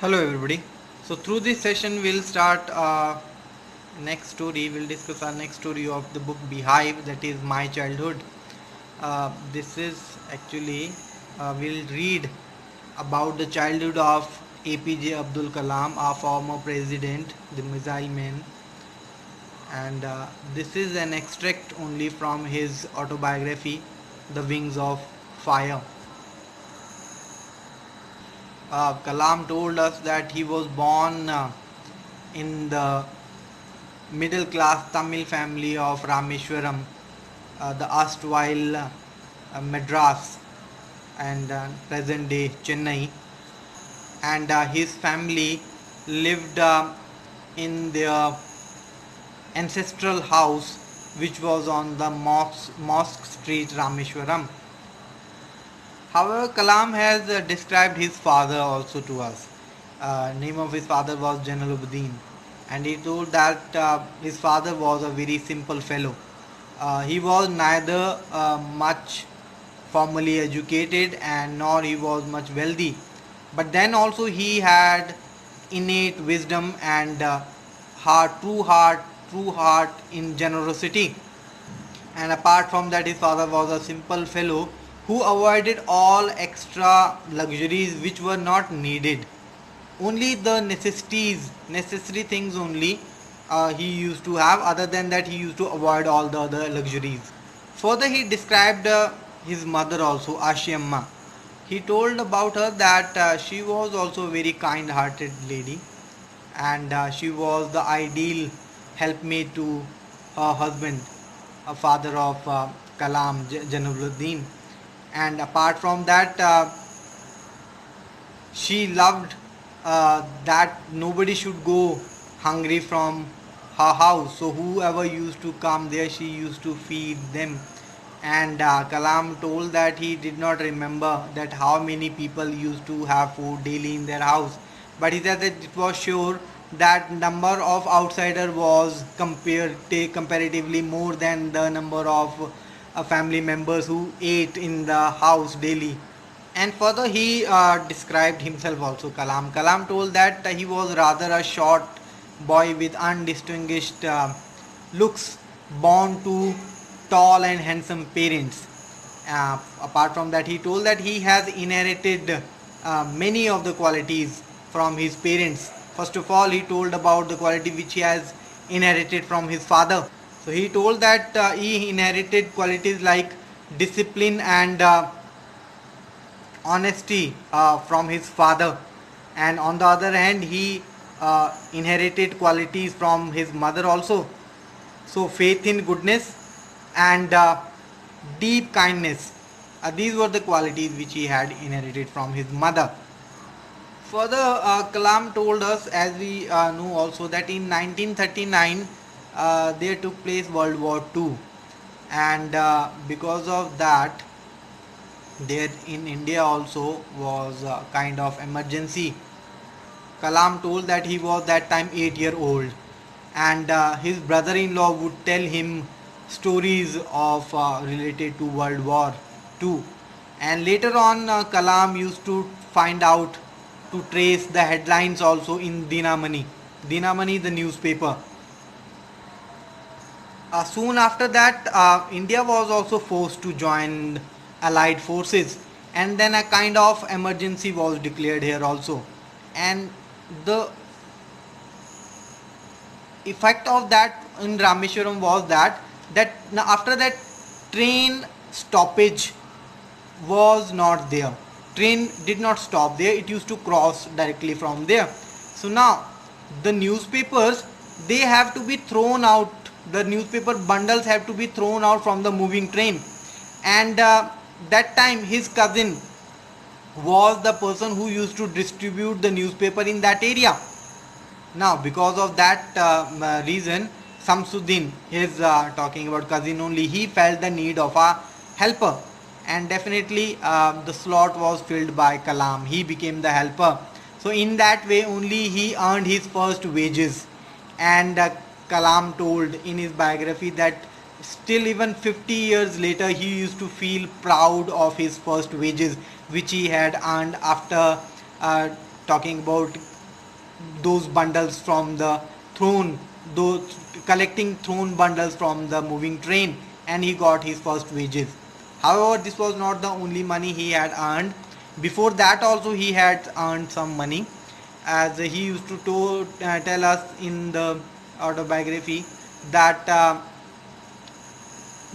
Hello everybody. So through this session we'll start next story. We'll discuss our next story of the book Beehive, that is my childhood. This is actually we'll read about the childhood of APJ Abdul Kalam, our former president, the missile man, and this is an extract only from his autobiography, The Wings of Fire. Kalam told us that he was born in the middle class Tamil family of Rameshwaram, the erstwhile Madras and present day Chennai, and his family lived in their ancestral house, which was on the Mosque Street, Rameshwaram. However, Kalam has described his father also to us. Name of his father was Jalaluddin, and he told that his father was a very simple fellow. He was neither much formally educated and nor he was much wealthy, but then also he had innate wisdom and true heart in generosity. And apart from that, his father was a simple fellow who avoided all extra luxuries which were not needed. Only the necessary things only he used to have. Other than that, he used to avoid all the other luxuries. Further, he described his mother also, Ashiamma. He told about her that she was also a very kind hearted lady, and she was the ideal helpmate to her husband, a father of Kalam, Jalaluddin. And apart from that, she loved that nobody should go hungry from her house. So whoever used to come there, she used to feed them. And Kalam told that he did not remember that how many people used to have food daily in their house, but he said that it was sure that number of outsider was comparatively more than the number of family members who ate in the house daily. And further, he described himself also, Kalam told that he was rather a short boy with undistinguished looks, born to tall and handsome parents. Apart from that, he told that he has inherited many of the qualities from his parents. First of all, he told about the quality which he has inherited from his father. So he told that he inherited qualities like discipline and honesty from his father, and on the other hand he inherited qualities from his mother also. So faith in goodness and deep kindness, these were the qualities which he had inherited from his mother. Further, Kalam told us, as we know also, that in 1939 there took place World War II, and because of that, there in India also was a kind of emergency. Kalam told that he was that time 8 year old, and his brother-in-law would tell him stories of related to World War II. And later on, Kalam used to find out to trace the headlines also in Dinamani, the newspaper. Soon after that, India was also forced to join Allied forces, and then a kind of emergency was declared here also. And the effect of that in Rameshwaram was that after that, train stoppage was not there. Train did not stop there, it used to cross directly from there. So now the newspapers, they have to be thrown out, the newspaper bundles have to be thrown out from the moving train. And that time his cousin was the person who used to distribute the newspaper in that area. Now, because of that reason, Samsuddin, his talking about cousin only, he felt the need of a helper, and definitely the slot was filled by Kalam. He became the helper. So, in that way, only he earned his first wages. And Kalam told in his biography that still, even 50 years later, he used to feel proud of his first wages, which he had earned after talking about those bundles from the throne, those collecting throne bundles from the moving train, and he got his first wages. However, this was not the only money he had earned. Before that also he had earned some money, as he used to tell us in the autobiography that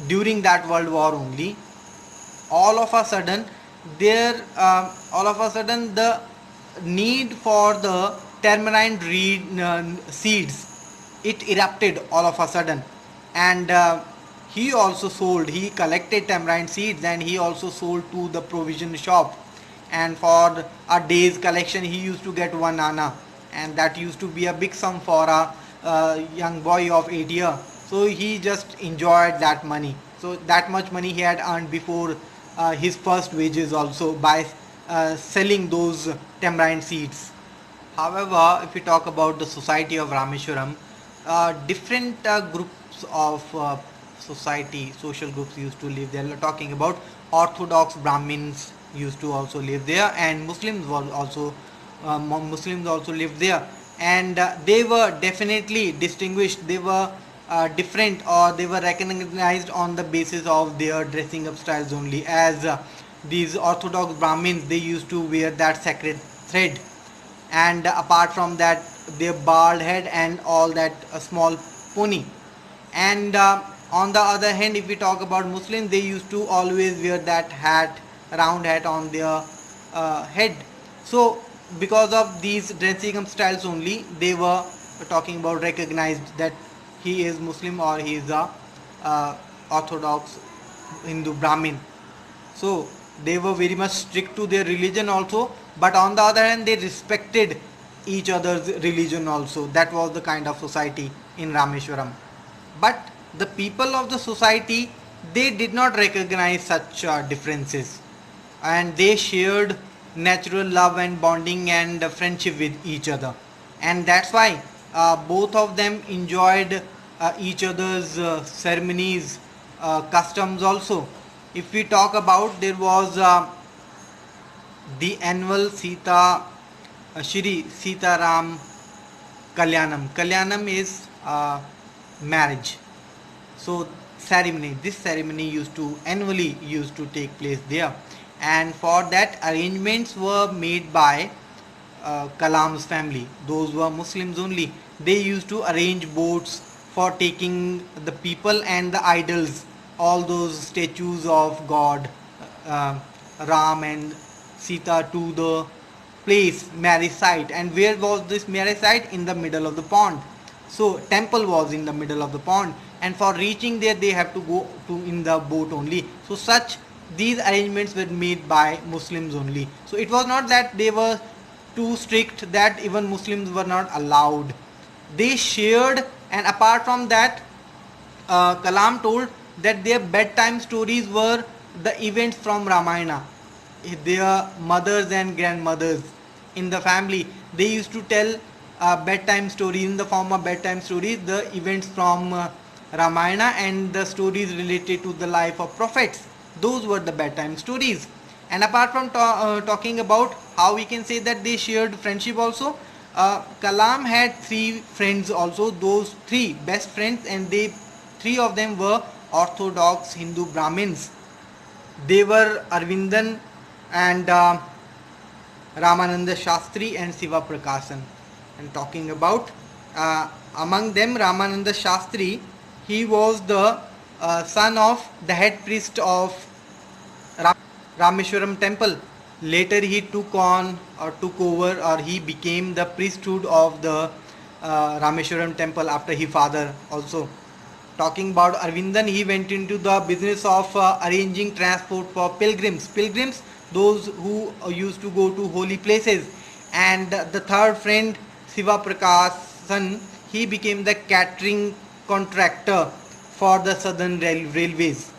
during that world war only, all of a sudden all of a sudden the need for the tamarind seeds, it erupted all of a sudden. And he collected tamarind seeds and he also sold to the provision shop, and for a day's collection he used to get 1 anna, and that used to be a big sum for a young boy of 8 years. So he just enjoyed that money. So that much money he had earned before his first wages also, by selling those tamarind seeds. However, if we talk about the society of Rameshwaram, different groups of social groups used to live there. We're talking about Orthodox Brahmins used to also live there, and Muslims also lived there, and they were definitely distinguished. They were different, or they were recognized on the basis of their dressing up styles only, as these Orthodox Brahmins, they used to wear that sacred thread, and apart from that their bald head and all that, a small pony. And on the other hand, if we talk about Muslims, they used to always wear that round hat on their head. So because of these dressing up styles only, they were talking about recognized that he is Muslim or he is a Orthodox Hindu Brahmin. So they were very much strict to their religion also, but on the other hand they respected each other's religion also. That was the kind of society in Rameshwaram. But the people of the society, they did not recognize such differences, and they shared natural love and bonding and friendship with each other, and that's why both of them enjoyed each other's ceremonies, customs also. If we talk about, there was the annual Shri Sita Ram Kalyanam. Kalyanam is marriage. So this ceremony used to take place there, and for that arrangements were made by Kalam's family. Those were Muslims only. They used to arrange boats for taking the people and the idols, all those statues of God, Ram and Sita, to the marriage site. And where was this marriage site? In the middle of the pond. So temple was in the middle of the pond, and for reaching there they have to go to in the boat only. So these arrangements were made by Muslims only. So it was not that they were too strict that even Muslims were not allowed. They shared, and apart from that, Kalam told that their bedtime stories were the events from Ramayana. Their mothers and grandmothers in the family, they used to tell bedtime stories, in the form of bedtime stories, the events from Ramayana and the stories related to the life of prophets. Those were the bedtime stories. And apart from talking about how we can say that they shared friendship also, Kalam had 3 friends also, those 3 best friends, and 3 of them were Orthodox Hindu Brahmins. They were Arvindan and Ramananda Shastri and Siva Prakasan. And talking about among them, Ramananda Shastri, he was the son of the head priest of Rameshwaram temple. Later he took over, or he became the priesthood of the Rameshwaram temple after his father also. Talking about Arvindan, he went into the business of arranging transport for pilgrims, those who used to go to holy places. And the third friend, Siva Prakasan, he became the catering contractor for the southern railways.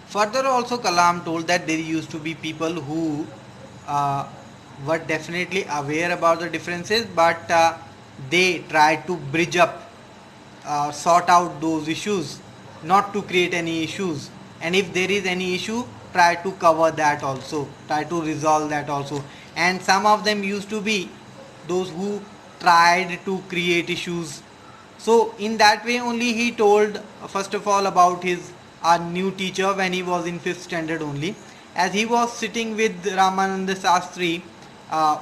Further also, Kalam told that there used to be people who were definitely aware about the differences, but they tried to bridge up, sort out those issues, not to create any issues. And if there is any issue, try to cover that also, try to resolve that also. and some of them used to be those who tried to create issues. So in that way only he told first of all about his new teacher when he was in 5th standard only, as he was sitting with Ramananda Shastri, uh,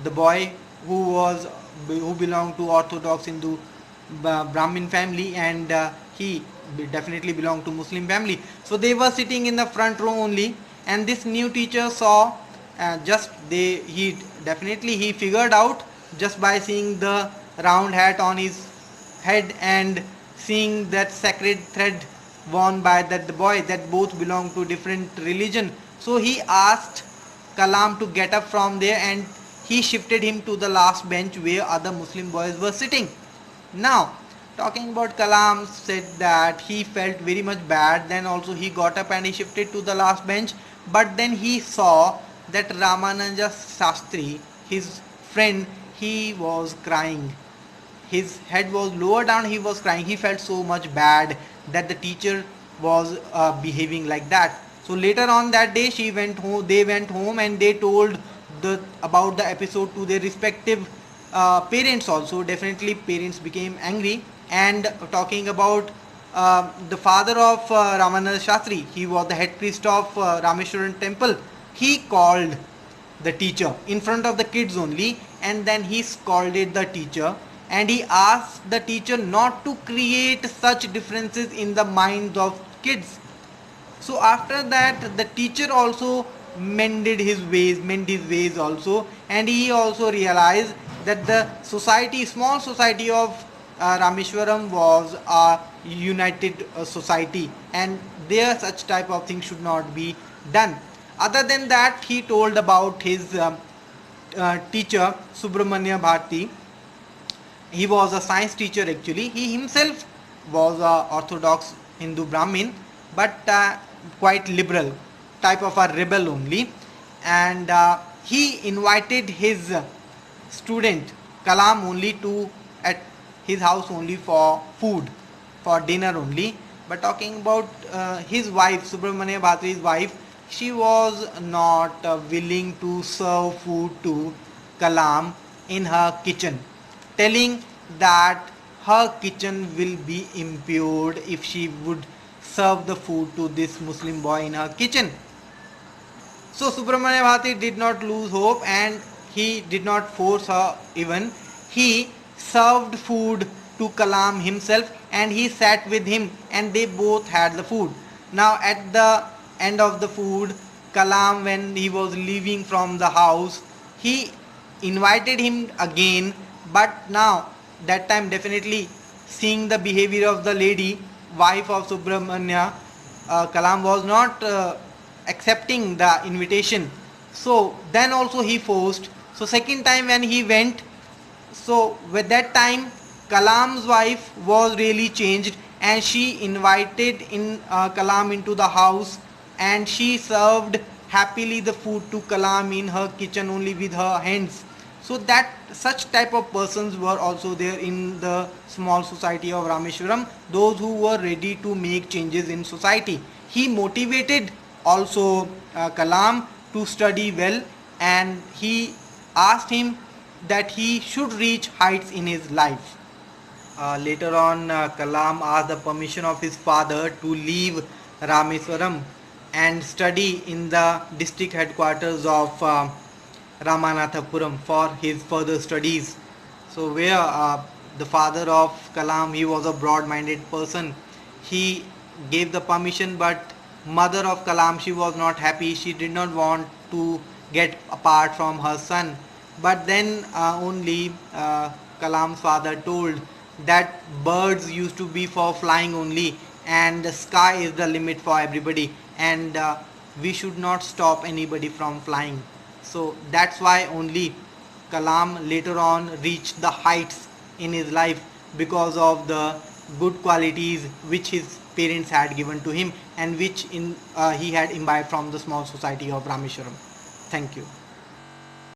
the boy who belonged to Orthodox Hindu Brahmin family, and he definitely belonged to Muslim family. So they were sitting in the front row only, and this new teacher saw, just they he definitely he figured out just by seeing the round hat on his head and seeing that sacred thread worn by that the boy, that both belong to different religion. So he asked Kalam to get up from there, and he shifted him to the last bench where other Muslim boys were sitting. Now, talking about Kalam said that he felt very much bad. Then also he got up and he shifted to the last bench. But then he saw that Ramananda Shastri, his friend, he was crying. His head was lower down, he was crying. He felt so much bad that the teacher was behaving like that. So later on that day she went home they went home and they told about the episode to their respective parents also. Definitely parents became angry. And talking about the father of Ramananda Shastri, he was the head priest of Rameshwaran temple. He called the teacher in front of the kids only, and then he scolded the teacher, and he asked the teacher not to create such differences in the minds of kids. So after that the teacher also mend his ways also, and he also realized that the society, small society of Rameshwaram was a united society, and there such type of things should not be done. Other than that, he told about his teacher Subramanya Bharti. He was a science teacher actually. He himself was a orthodox Hindu Brahmin, but quite liberal, type of a rebel only. And he invited his student Kalam only to at his house only for food, for dinner only. But talking about his wife, Subramanya Bhatri's wife, she was not willing to serve food to Kalam in her kitchen, telling that her kitchen will be impaired if she would serve the food to this Muslim boy in her kitchen. So Subramanya Bharti did not lose hope, and he did not force her even. He served food to Kalam himself, and he sat with him, and they both had the food. Now at the end of the food, Kalam, when he was leaving from the house, he invited him again, but now that time definitely seeing the behavior of the lady, wife of Subramanya, Kalam was not accepting the invitation. So then also he forced. So second time when he went, so with that time Kalam's wife was really changed, and she invited in Kalam into the house, and she served happily the food to Kalam in her kitchen only with her hands. So that such type of persons were also there in the small society of Rameshwaram, those who were ready to make changes in society. He motivated also Kalam to study well, and he asked him that he should reach heights in his life. Later on, Kalam asked the permission of his father to leave Rameswaram and study in the district headquarters of Ramanathapuram for his further studies. So where the father of Kalam, he was a broad-minded person, he gave the permission, but mother of Kalam, she was not happy. She did not want to get apart from her son. But then only Kalam's father told that birds used to be for flying only, and the sky is the limit for everybody, and we should not stop anybody from flying. So that's why only Kalam later on reached the heights in his life, because of the good qualities which his parents had given to him, and which he had imbibed from the small society of Rameshwaram. Thank you.